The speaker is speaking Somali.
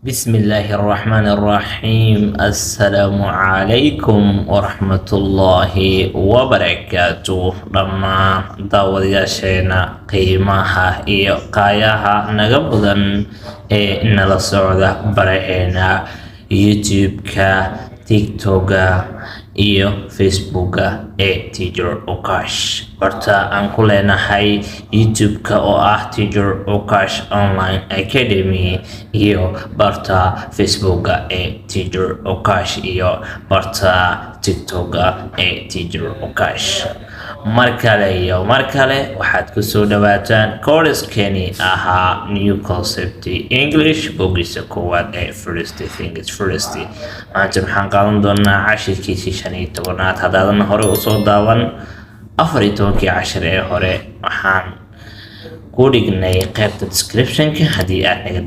بسم الله الرحمن الرحيم السلام عليكم ورحمة الله وبركاته لما داود ياشينا قيمها إيو قاياها نقبضا إن الصعودة برهينا يوتيوب كا تيك توكا iyo facebooka teacher Okash horta aan ku leenahay youtube-ka oo ah teacher Okash online academy iyo barta facebooka teacher Okash iyo barta tiktoka teacher Okash markale waxaad ku soo dhawaataan course-keeni ahaa new concept english bogiisa koowaad first things first maanta maxaan qaadan doonaa cashirkiisii 15aad haddaadan hore usoo daawan 14kii cashir ee hore waxaan ku dhignay qaybta description-ka haddii aad naga